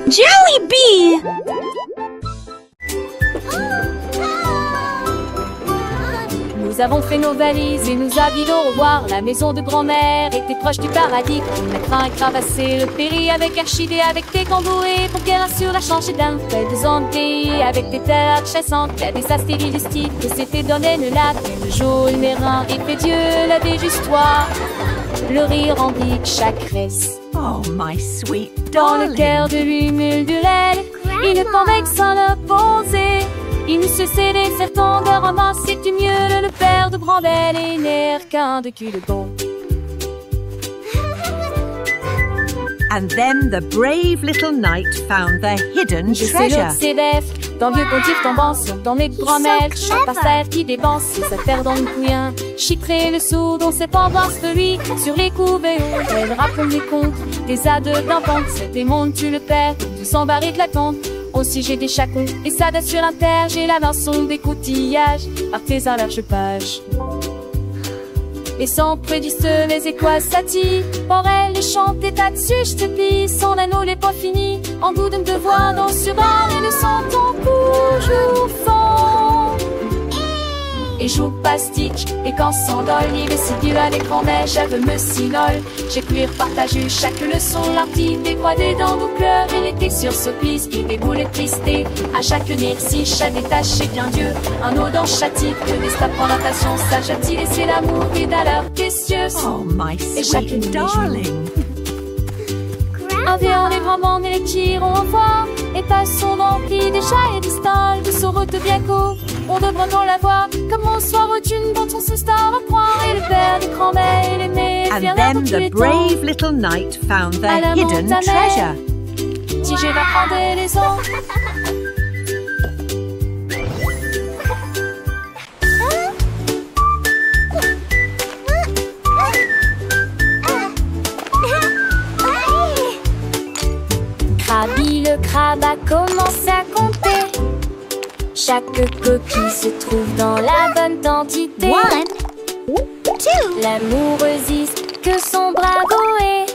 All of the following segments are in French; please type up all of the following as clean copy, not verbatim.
Jollibee! Nous avons fait nos valises et nous avions au revoir. La maison de grand-mère était proche du paradis. On a craint et cravassé le péri avec Archidée, avec tes camboués pour qu'elle assure la change d'un fait de zandé. Avec des terres chassantes, il y a des astéries du style que s'était donné le lac. Et le jour, le mérin et fait Dieu la déjustoir. Le rire remplit chaque reste. Oh, my sweet Dans le darling. cœur de l'humule du lait, il ne convainc sans l'opposer. Il ne se cédait certain de ramasser du mieux le père de Brandel et l'air qu'un de cul de bon. And then the brave little knight found the hidden Je sais treasure. l'autre s'évève, dans le vieux contif tombant sur dans mes grand-mères. Chaque passage qui dépense sa terre dans le couillin. Chiffrer le sourd dont ses pendances de lui sur les couvées. Elle raconte des contes, des ades d'enfants. Cet démon tue le père, de s'embarrer de la tente. Aussi j'ai des chacons et ça date sur l'inter. J'ai la lançon des coutillages, artisan large page. Et sans prédiste les écois satis. Pour elle, les chanter là-dessus, je te plie. Son anneau n'est pas fini. En goût de me devoir dans sur un et le sang ton toujours fond. Et joue pastich, et quand s'endole, il est si dur à l'écran, mais j'avais me sinole. J'ai pu repartager chaque leçon, l'artiste des croix des dents, nos pleurs, il était sur ce piste, il déboule et tristé. À chaque si chaque détaché bien Dieu, un eau dans chaque type, que des stapes en natation, ça j'attire et c'est l'amour, et d'ailleurs précieuse. Oh, my sweet darling. Un vieux les grands bandes et les tirons au revoir. Et passons remplis des chats et des stalles de son route bien court. On devrait non la voir comme on soit rotune dont on se star à croire. Et le père des grands-mères et l'aimé And fier then dans tous the les temps. brave little knight found the À la hidden montagne. treasure. Si je vais prendre les autres. Krabi le crabe a commencé à compter. Chaque coquille se trouve dans la bonne quantité. 1, 2. L'amoureuse que son bravo est.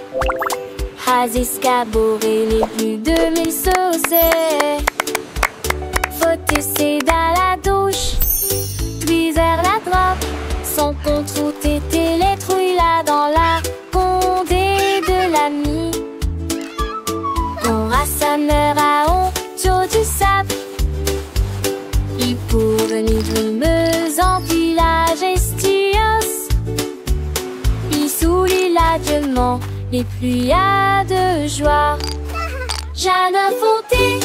Has escaboré les plus de 1000 saucés. Faut essayer dans la douche, puis vers la droite. Sans contre tout était les trouilles là dans la condé de l'ami. Quand sa mère a honte du sable. Il pour venir brumeuse en village estios. Il soulit largement les pluies à de joie. Jeanne Fonté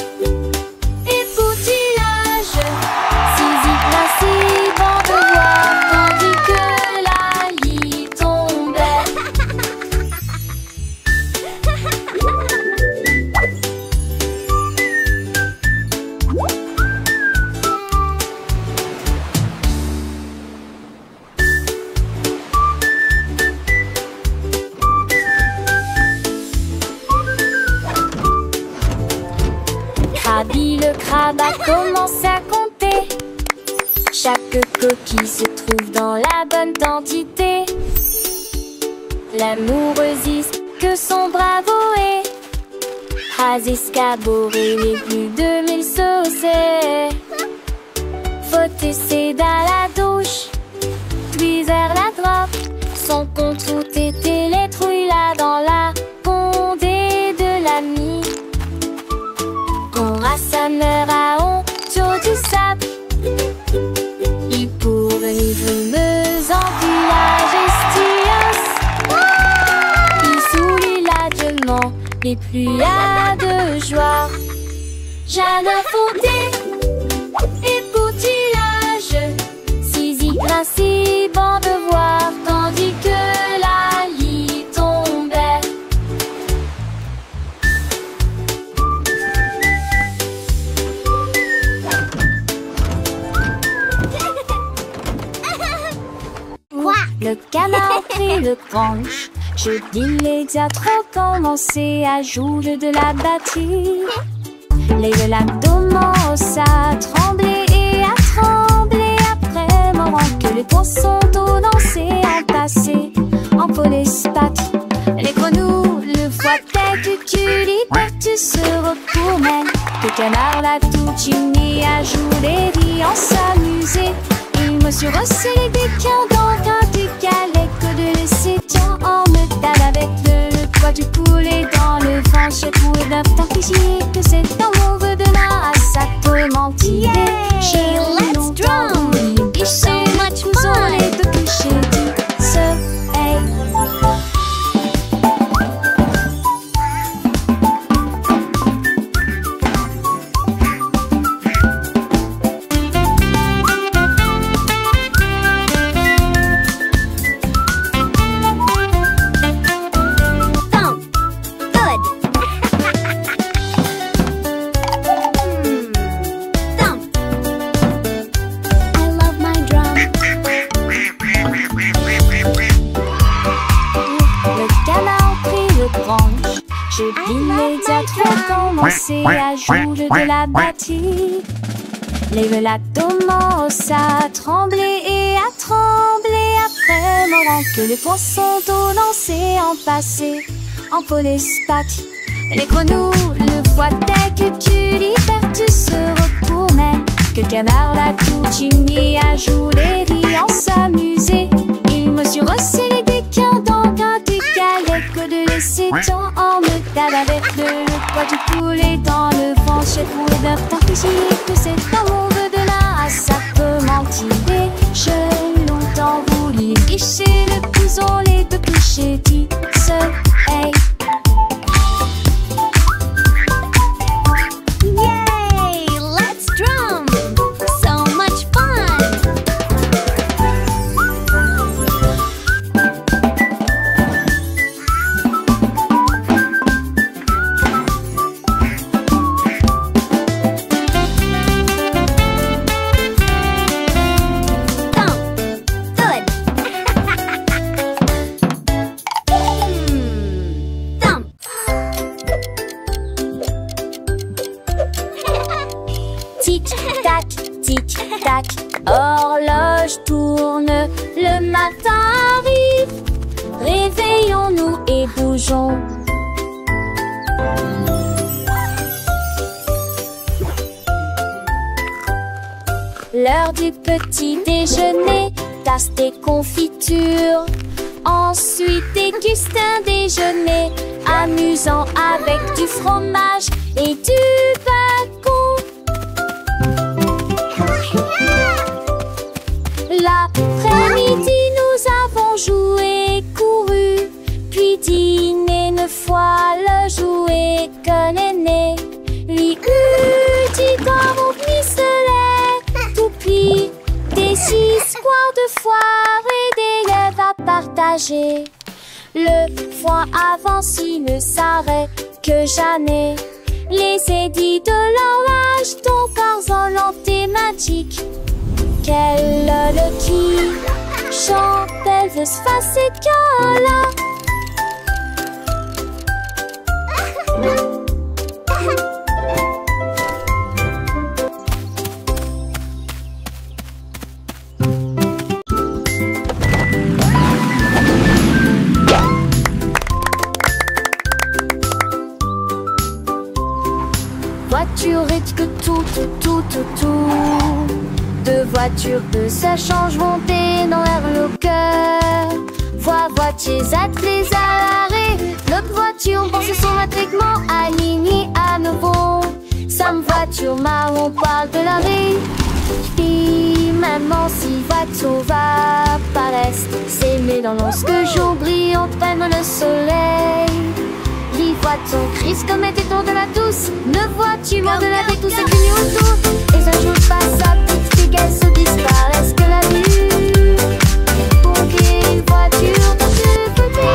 et poutillage. Saisie principe en devoir, tandis que la lit tombait. Krabi le crabe a commencé à compter. Chaque coquille se trouve dans la bonne quantité. L'amoureuse que son bravo est. Has escaboré les plus de 1000 saucés. Faut essayer dans la douche, puis vers la droite. Sans contre tout était les trouilles là dans la condé de l'ami. Quand sa mère a honte du sable. Il pour venir brumeuse en village estios. Il soulit largement les pluies à de joie. Jeanne Fonté et poutillage. Saisie principe en devoir, tandis que la lit tombait. Le canard prit le penche. Je dis les diatres commencé à jouer de la batterie. Les l'abdomen à trembler et à trembler après moment que les poissons d'eau dansaient entassés en police pattes. Les grenouilles le foie tête du cul partout se retournait. Que Canard l'a tout uni à jouer les riz en s'amuser. Il me suis resserré des quins dans un décalé. Que de laisser tiens en me tape avec le poids du poulet dans le vent. J'ai trouvé d'un temps que c'est un mauvais de là à sa tourmentille. Yay, let's drum! So much fun! J'ai immédiatement commencé à jouer de la batterie. Les velas commencent à trembler et à trembler après moment que les poissons d'eau lancés en passé en polyspath. Les grenouilles le voitaient que tu libères, tu se retournais. Que le canard l'a tout uni à jouer les riz en s'amuser. Il me suis resserré des quins dans un décalé. Que de laisser tant en me tape avec le poids du poulet dans le vent. J'ai trouvé d'un temps que c'est un mauvais de là à ça peut mentir. J'ai longtemps voulu licher le blouson, les deux clichés dit hey. Yay! Let's drum! So much fun! Tic-tac, tic-tac, horloge tourne, le matin arrive. Réveillons-nous et bougeons. L'heure du petit déjeuner, tasse des confitures. Ensuite déguste un déjeuner amusant avec du fromage et du bacon. L'après-midi, nous avons joué, couru, puis dîné 9 fois le jouet que l'aîné lui eut dit comme au pistolet. Toupie, des 6 squares de foire et des lèvres à partager. Le foin avance, il ne s'arrête que jamais. Les édits de l'orage, ton corps thématique. Quelle le qui chante, elle veut se passer de là. Voiturette que tout. Deux voitures que ça change monter dans l'air le cœur. Voitiers attelés à l'arrêt. L'autre voiture pense son matricement aligné à nouveau. Sam voiture marron parle de l'arrêt. Puis maman si voiture va paraître. C'est mais dans lorsque jour brille entraîne le soleil. Les voitures crise comme était autour de la douce. Ne vois-tu moins de la vie tout ce qui autour. Et un jour passe à petite qu'elle se disparaisse que la vue. Pour qu'une voiture de ce côté.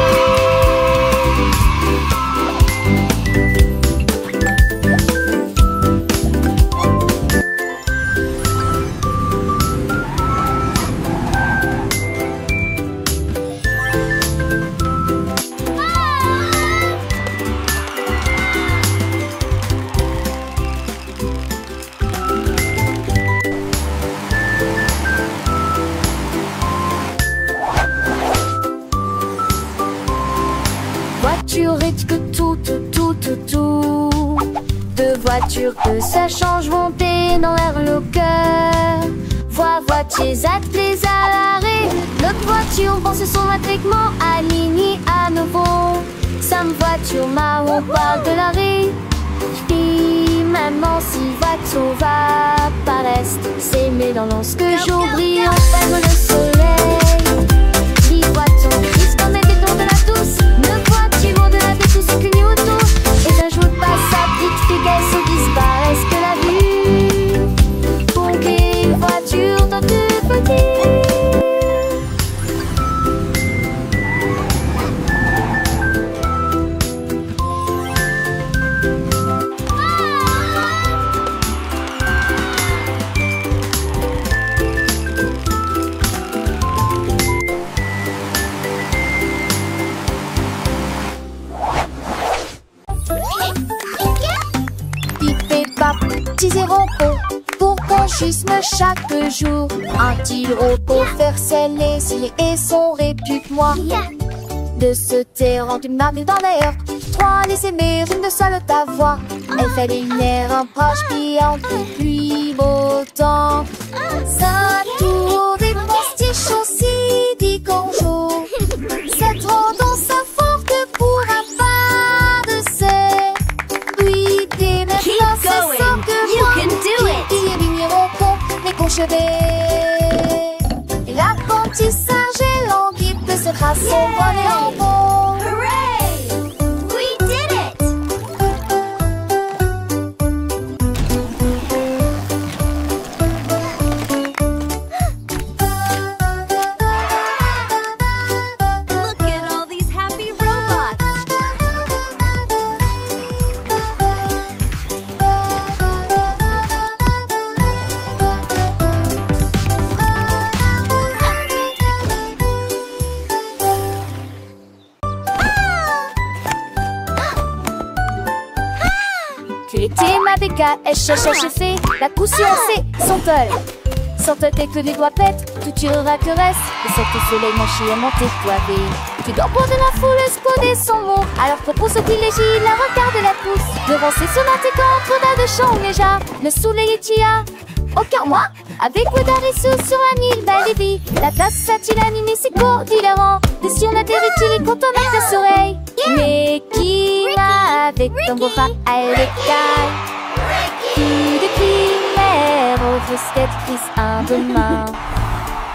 Voiturette que tout. voitures que ça change monter dans l'air le cœur. Voitures attelées à l'arrêt. Notre voiture pense son matricement aligné à nouveau. Some voiture marron parle de l'arrêt. Puis maman si voiture va paraître s'aimer dans l'once que jour brillant ferme le soleil. Les voitures disent comme des tours de la douce. Nos voitures de la douce qu'une auto. Et un jour passe sa petite figure se disparaissent que la vue. Pompier, voiture dans tout petit. Petits et robots, pour qu'on jusme chaque jour. Un petit robot faire ses laisiers et son répute-moi. De se taire d'une marque dans l'air. 3 laissés mérite de seule ta voix. Elle fait lumière, un proche piante depuis beau temps. Ça tour des postiches aussi dit qu'on joue. C'est trop dans sa forte pour un pas de serre. Oui, des mêmes c'est ça que You can do it. il est ligné au pont, les conchevés. Et l'apprentissage est lent, qui peut se tracer au vol et en bon. Hooray! We did it! Look at all these happy robots! Que les TMABK, fait la poussière c'est son tol. Sans te tête que les doigts pètent, tout tu caresse. Et cette soleil manché à monter toivé. Tu dois prendre la foule, exploder son mot. Alors propose au privilégie, la regarde la pousse. Devant ses sonates contre de champ déjà. Le soleil est tia. Aucun moi, avec Woodarisu sur la Nile, belle vie. La place a-t-il animé ses cours différents. De si on atterrit-il et quand on a ta soleil. Mais qui va avec ton beau-frère à l'écaille. Qui de primaire au fusquette prise un demain.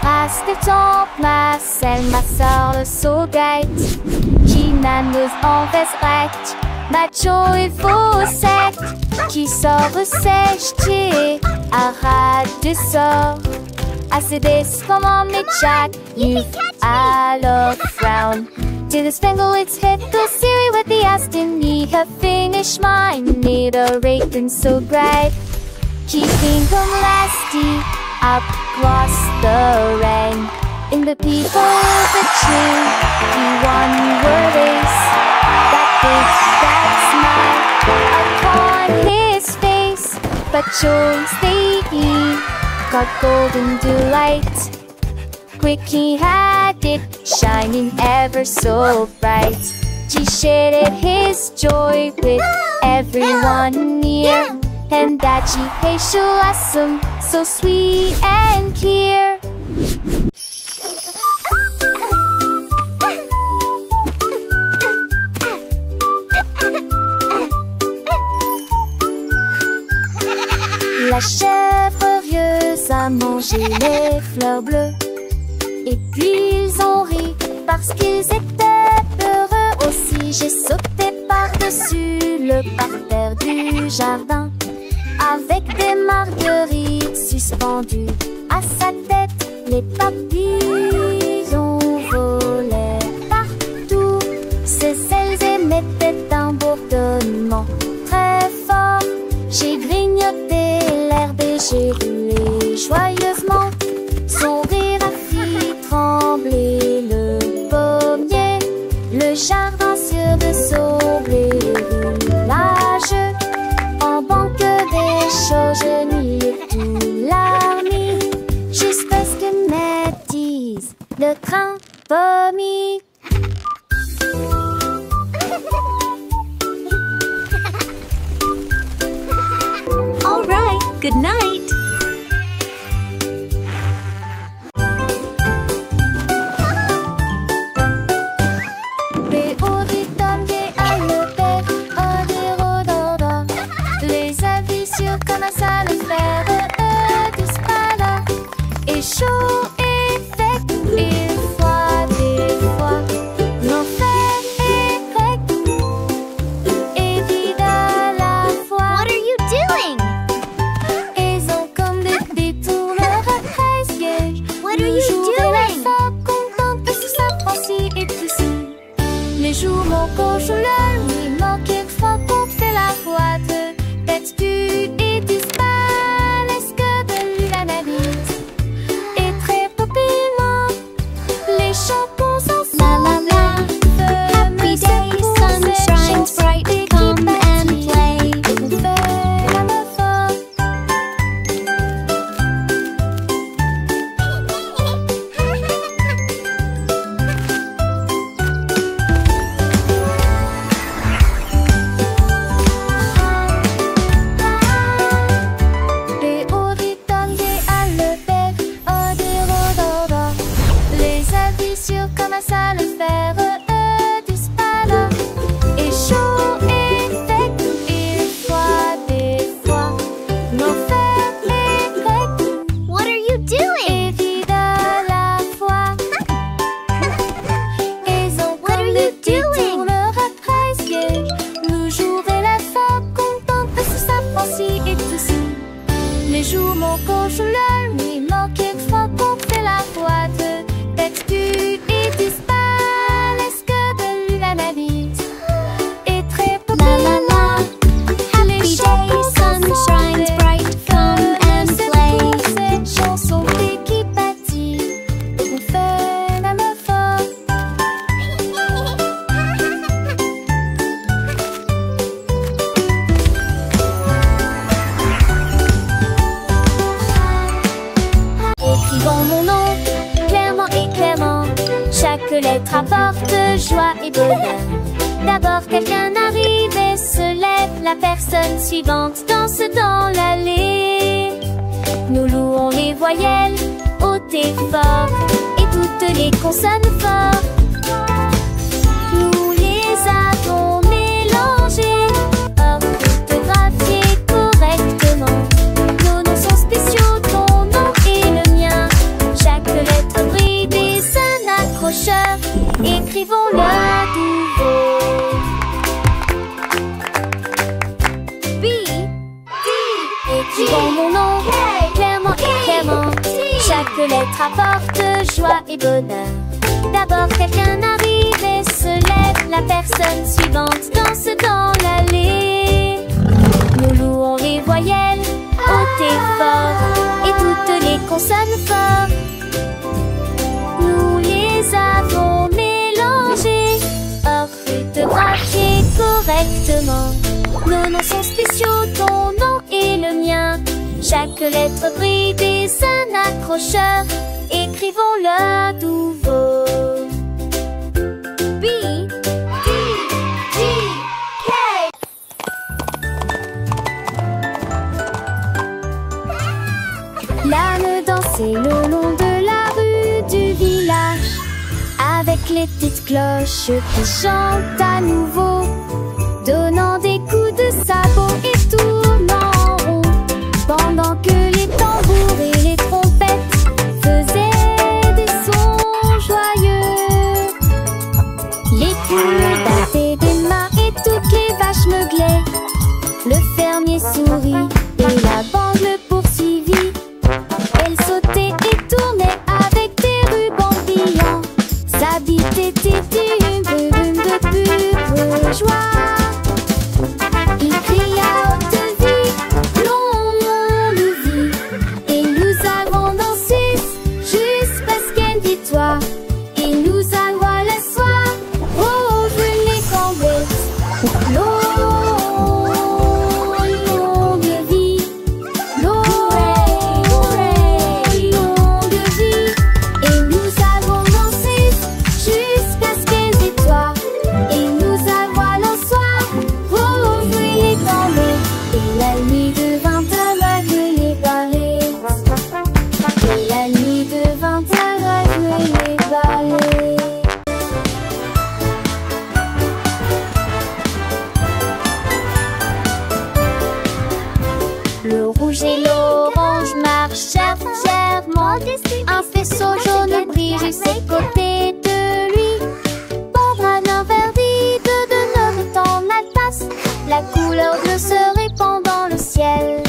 Passe le temps, ma selle, ma soeur, le saugate. Qui naneuse en veste recte. Macho et faux sec. Qui sort sèche, qui arrête de sort. Assez des comment mais Jack. You alors frown. To the spangle its hit the Siri with the Aston. Ye have finished mine. Need a rake and so bright. Keeping them lasty across the rain. In the people of the tree, he won your race. That big, that smile upon his face. But choice they eat got golden delight. Quick he had it, shining ever so bright. He shared his joy with everyone near. And that she hey awesome, so sweet and clear. La chèvre rieuse a mangé les fleurs bleues. Et puis ils ont ri parce qu'ils étaient heureux aussi. J'ai sauté par-dessus le parterre du jardin avec des marguerites suspendues à sa tête. Les papillons volaient partout. Ses ailes émettaient un bourdonnement très fort. J'ai grignoté l'herbe et j'ai roulé joyeusement. Son rire a fait trembler le pommier. Le jardin sur de saublé roulage. En banque des choses, je n'y ai tout la nuit. Jusqu'à ce que Mathis, Good night. Comme un sale fer du spada. Et chaud et sec et froid des fois. L'enfer est grec et vide à la fois. What are you doing? Ils ont comme des détourneurs à 13 gauges. What are you doing? Contente sous sa pensée et ici. Les jours mon coche la nuit manquait de fois qu'on fait la boîte. Tête du lettre apporte joie et bonheur. D'abord quelqu'un arrive et se lève. La personne suivante danse dans l'allée. Nous louons les voyelles hautes et fortes et toutes les consonnes fortes. Nous les avons mélangées, orthographiées correctement. Nos noms sont spéciaux, ton nom et le mien. Chaque lettre brille des un accrocheur. Écrivons-le à nouveau. B, D. Écrivons mon nom clairement et clairement. Chaque lettre apporte joie et bonheur. D'abord quelqu'un arrive et se lève. La personne suivante danse dans l'allée. Nous louons les voyelles hautes et fortes et toutes les consonnes fortes. Nous les avons mélangées, orthographiées correctement. Nos noms sont spéciaux, ton nom et le mien. Chaque lettre brille des un accrocheur. Écrivons-le à nouveau. B, D, G, K. L'âne dansait le long de la rue du village, avec les petites cloches qui chantent à nouveau, donnant des coups de sabot et tournant en rond, pendant que les tambours et les trompettes faisaient des sons joyeux. Les poules battaient des mains et toutes les vaches meuglaient. Le fermier sourit et la bande le poursuivit. Elle sautait et tournait avec des rubans brillants. Sa bite était une brume de pure joie. faisceau jaune brille juste à côté de lui. Barbara d'un verre vide de notre en alpace. La couleur bleue se répand dans le ciel.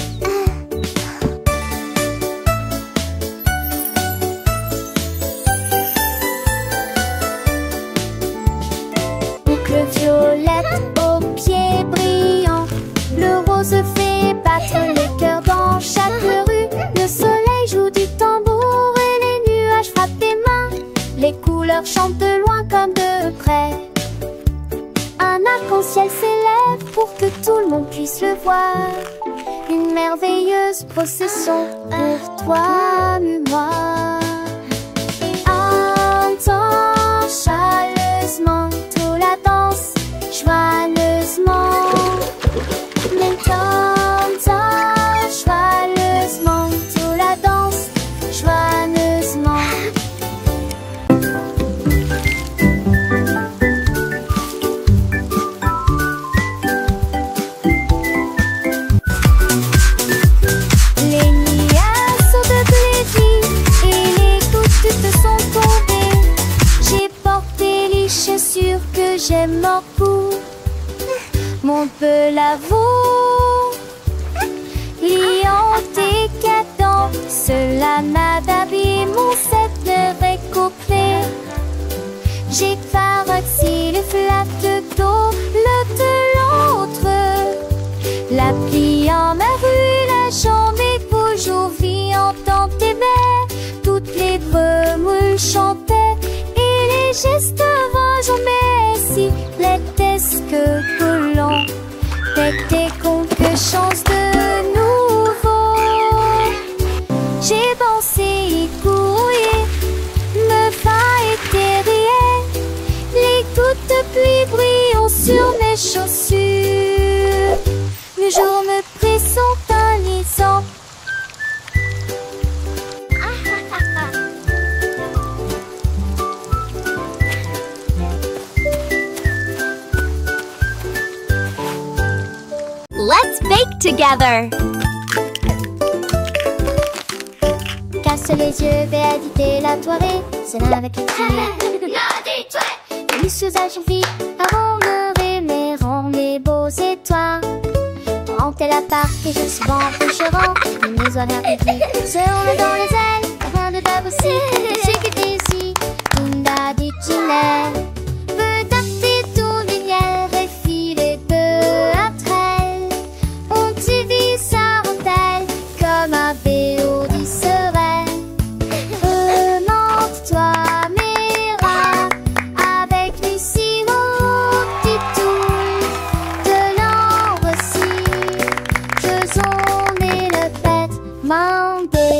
Boucle violette aux pieds brillants. Le rose fait battre les cœurs dans chaque rue. Le soleil joue du tambour et les nuages frappent des mains. Les couleurs chantent de loin comme de près. Un arc-en-ciel s'élève pour que tout le monde puisse le voir. Une merveilleuse procession pour toi et moi. Entends chaleureusement toute la danse, joyeusement. Entends joyeusement toute la danse, joyeusement. Les nuages sont de plaisir et les gouttes te sont tombées. J'ai porté les chaussures que j'aime beaucoup. Mon peu l'avoue, liant et cadent, cela m'a d'habiller mon set de récoupé. J'ai caressé les flaques d'eau l'un de l'autre. La pluie en ma rue, la journée toujours vivante dans tes baies. Toutes les remoules chantaient et les gestes jamais si plaidesques que l'on était contre chance de nouveau. J'ai dansé et couru, me va et derrière. Les gouttes de pluie brillent sur mes chaussures. Le jour me présente un lisant. Let's bake together. Casse les yeux, vais habiter la soirée. C'est là avec les filles. Les sous-âges vite avant de rêver, rend les beaux étoiles. Rentez la part et je suis bon coucherant. Les maisons à seront dans les ailes. Afin de t'abousser, je sais que t'es ici. Tunda dit Ginelle. Veux tâter ton lumière et filer peu après elle. On divise sa rondelle comme un béo du serein. Remonte-toi mes rats avec du sirop, du tout, de l'ambre aussi. Faisons les le bête mandé.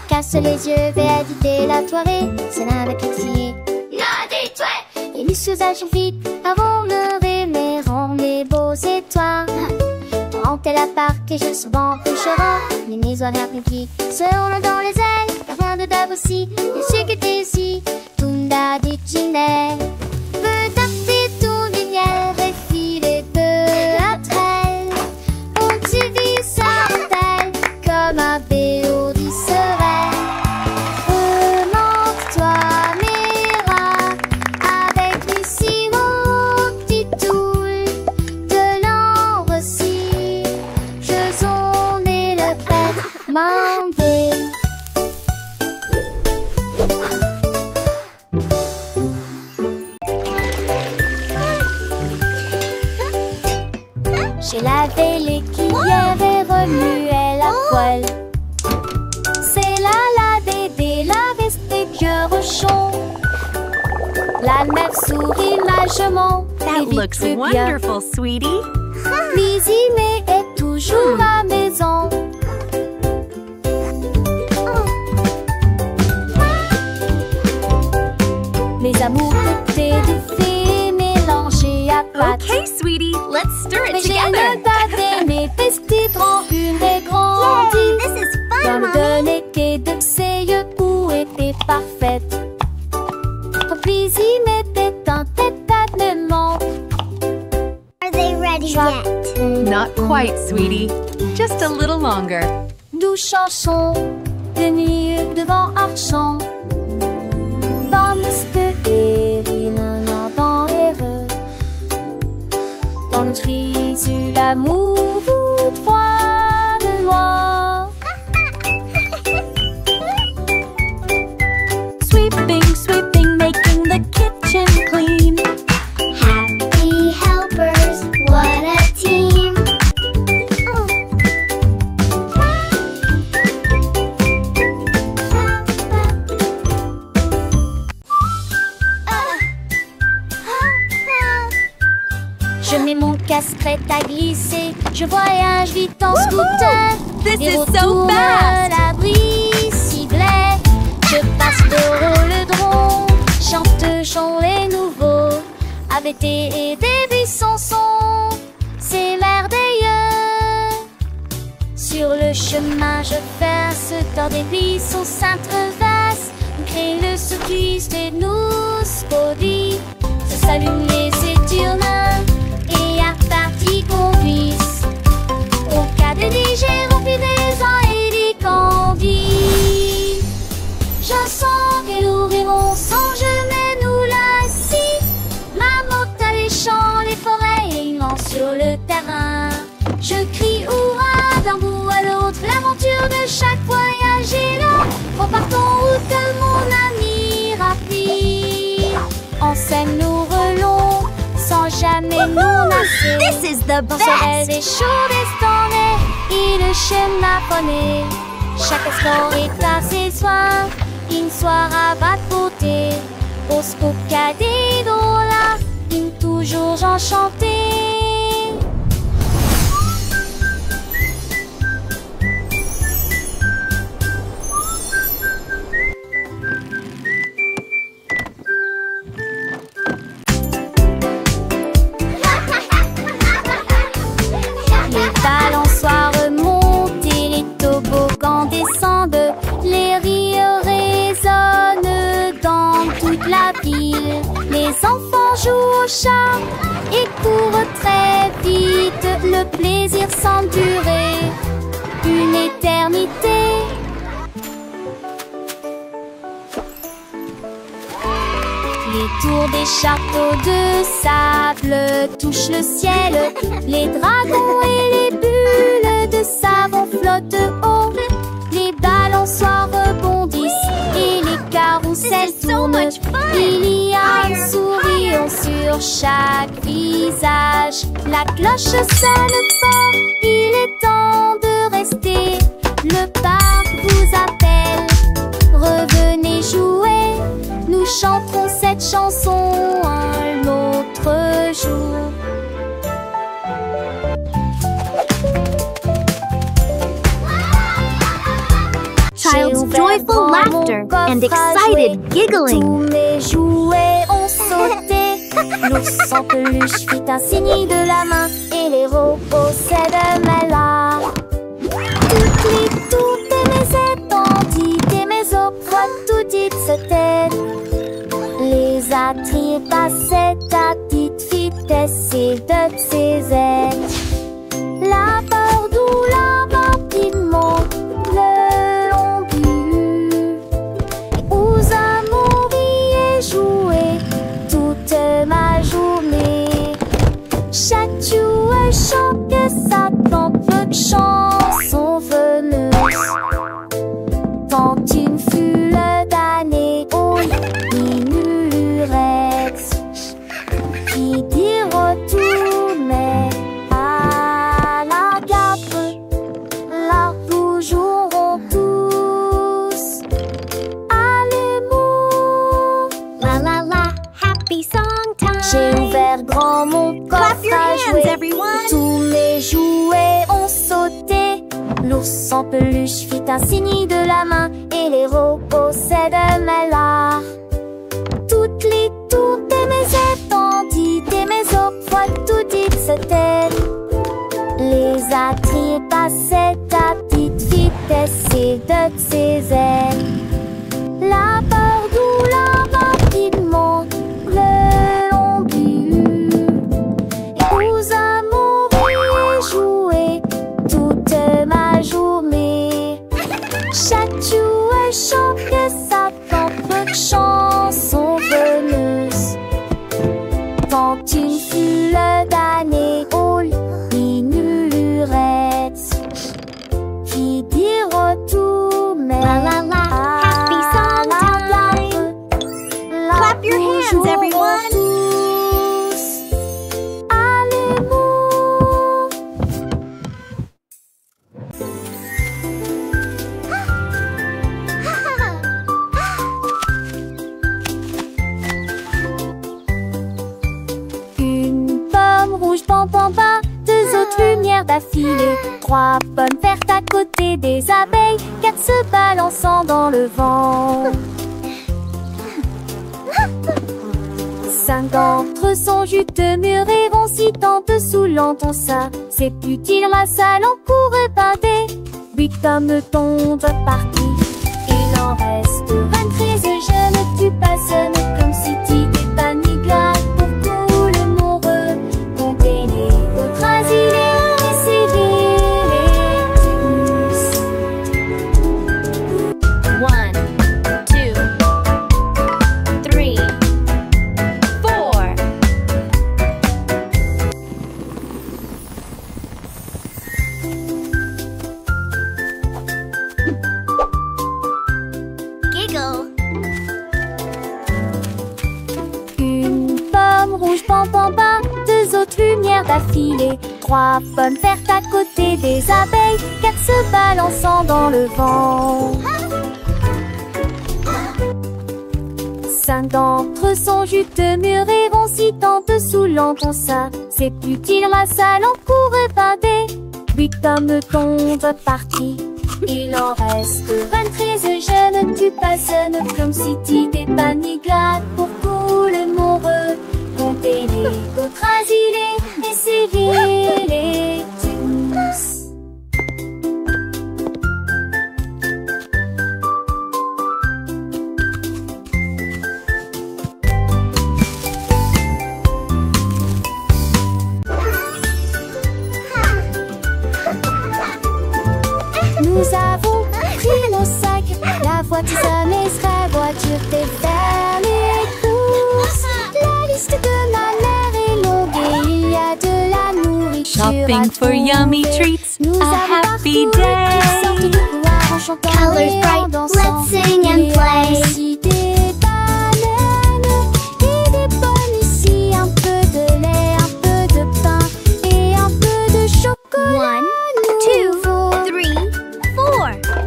Casse les yeux, vais habiter la soirée. C'est là avec les filles. Et les sous-âges vite avant le rêver, rend les beaux étoiles. Rentez la part et je suis bon coucherant. Les maisons à seront dans les ailes. Afin de t'abousser, je sais que t'es ici. Tunda dit Ginelle. Veux tâter ton lumière et filer peu après elle. On divise sa rondelle comme un béo du serein. Remonte-toi mes rats avec du sirop, du toul, de l'ambre aussi. Faisons les le bête mandé. J'ai lavé les cuillères et remué la poêle. C'est la bébé, la veste des cœurs chauds. La mère sourit magement. That looks wonderful, sweetie. Cuisiner est toujours à maison. Mes amours de thé de fée mélangés à pâte. Okay, sweetie, let's stir it Mais j'ai together. le bavé, mes vestiges en une et grandie. This is fun, Comme Mommy. de l'été de ses yeux où était parfaite. Cuisine était un tête-à-tête, sweetie. Just a little longer. Douce chanson de nuit devant Archamp. Bamste erinnerna dans heureux. Dans le tri sur l'amour froid de loi. Sweeping, sweeping, making the kitchen clean. Happy helpers, what a team. Je mets mon casque-crête à glisser. Je voyage vite en scooter. This Des is retours so à fast! l'abri ciblé. Je passe de rôle-dron. Chante chant les nouveaux. Avec et des buissons sont. C'est merveilleux. Sur le chemin, je passe dans des buissons s'intreversent. On crée le cycliste et nous spodie. Se s'allument les éturnins. Et à partie qu'on puisse. Au cas de digérer, rempli des ans et des candies. Je sens que nous rêvons sans jamais nous lasser. Ma moto a les champs, les forêts et une lance sur le terrain. Je crie hurrah d'un bout à l'autre. L'aventure de chaque voyage est là. Repartons route que mon ami rapide. En scène nous relons sans jamais nous lasser. This is the Dans ce rêve best. des chauds destonnés et le schéma poney. Chaque espoir est à ses soins. Une soirée va de beauté. Au scoop cadet là, une toujours enchantée. Les balançoires remontent et les toboggans descendent. Les rires résonnent dans toute la ville. Les enfants jouent au chat et courent très vite. Le plaisir semble durer une éternité. Les tours des châteaux de sable touchent le ciel. Les dragons et les bulles de savon flottent haut. Les balançoires rebondissent et les carousels tournent. Il y a un sourire sur chaque visage. La cloche sonne fort, il est temps de rester. Le parc vous appelle, revenez jouer. Nous chanterons cette chanson un autre jour. Child's joyful laughter and excited giggling. Tous mes jouets ont sauté. L'ours en peluche fit un signe de la main et les robots s'aident là. Toutes mes étendues et mes opres, tout dites se têtent. Les attirent passaient à petite vitesse et de ses ailes. La peur d'où la rapidement le long but. Aux amours y est joué toute ma journée. Chaque jouet chante sa peu de chansons veneuses. Tant une foule d'années au Inurex qui dit retourner à la gare. Là nous jouerons tous à l'amour. La la la, happy song time. J'ai ouvert grand mon coffre Clap your à hands, jouer. everyone. Tous mes jouets ont sauté. L'ours en peluche fit un signe de la main et les robots s'aident là. Toutes les tours de mes étendues et mes opres, tout dites se têtent. Les attirent passaient à petite vitesse et de ses ailes. La peur d'où la rapidement le long but. Et aux amours y est joué Chaque chante sa propre chanson veineuse. Quand une foule d'années aux minurettes qui diront tout, mais La la la, happy song time. Clap your hands, everyone. Deux autres lumières d'affilée, 3 pommes vertes à côté des abeilles, 4 se balançant dans le vent. 5 d'entre eux sont juteux, mûrs et roncis, tant dessous l'entend ça. C'est utile, la salle en cours est bardée. 8 hommes tombent partis, il en reste 23. Je ne tue pas, ce n'est comme si tu t'es pas ni glace pour tout le monde. Comptez les autres asilés et sévères les Tumus. 1, 2, 3, 4. Giggle. Une pomme rouge pam bas, 2 autres lumières d'affilée, 3 pommes vertes à côté des abeilles, 4 se balançant dans le vent. 5 d'entre eux sont juteux, mûrs et roncis, tant dessous l'entend ça. C'est utile, la salle en cours est bardée. 8 hommes tombent partis, il en reste 23. Je ne tue pas, ce n'est comme si tu t'es pas ni glace pour tout le monde. Comptez les autres asilés et sévères les Tumus. Nous avons pris nos sacs, la voiture sonnée sera voiture des fermes et courses. La liste de ma mère est longue et il y a de la nourriture Shopping à for yummy trouver. treats, Nous a avons happy parcouru toutes sortes day. de couloirs en chantant Colors et en bright, dansant. let's sing and Il y a play. ici des bananes et des pommes, ici un peu de lait, un peu de pain et un peu de chocolat. 1, 2, 3, 4.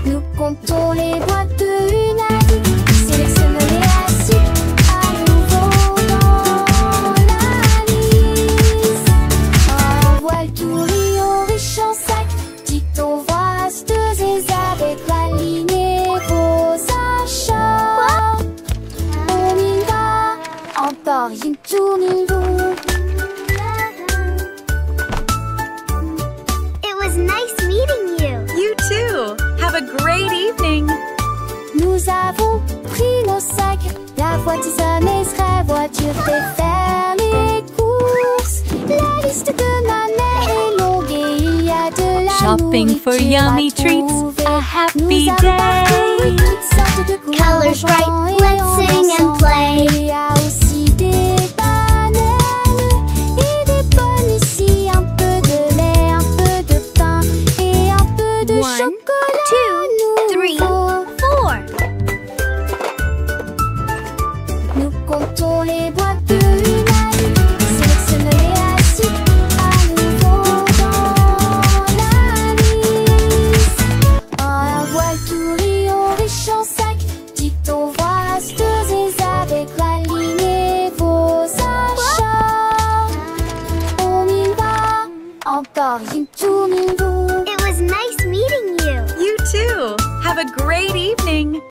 Nous comptons les boîtes de une à 10, sélectionnons-les assis à nouveau dans la liste. Un voile tout riant riche en sac, dit-on vasteuse avec la lignée vos achats. On y va, encore une tournée. It was nice meeting you. You too. Have a great evening. Nous avons pris nos sacs, la voiture sonnée serait voiture des fermes et courses. La liste de ma mère est longue et il y a de la Shopping for nourriture yummy à treats, trouver. a happy Nous avons parcouru day. toutes sortes de couleurs Colors en chantant bright, et let's en sing and dansant. play. Il y a aussi des bananes et des pommes, ici un peu de lait, un peu de pain et un peu de 1, chocolat. 2, 3, nouveau. 4. Nous comptons les boîtes de une à 10, sélectionnons-les assis à nouveau dans la liste. Un voile tout riant riche en sac, dit-on vasteuse avec la lignée vos achats. On y va, encore une tournée. It was nice meeting you. You too. Have a great evening.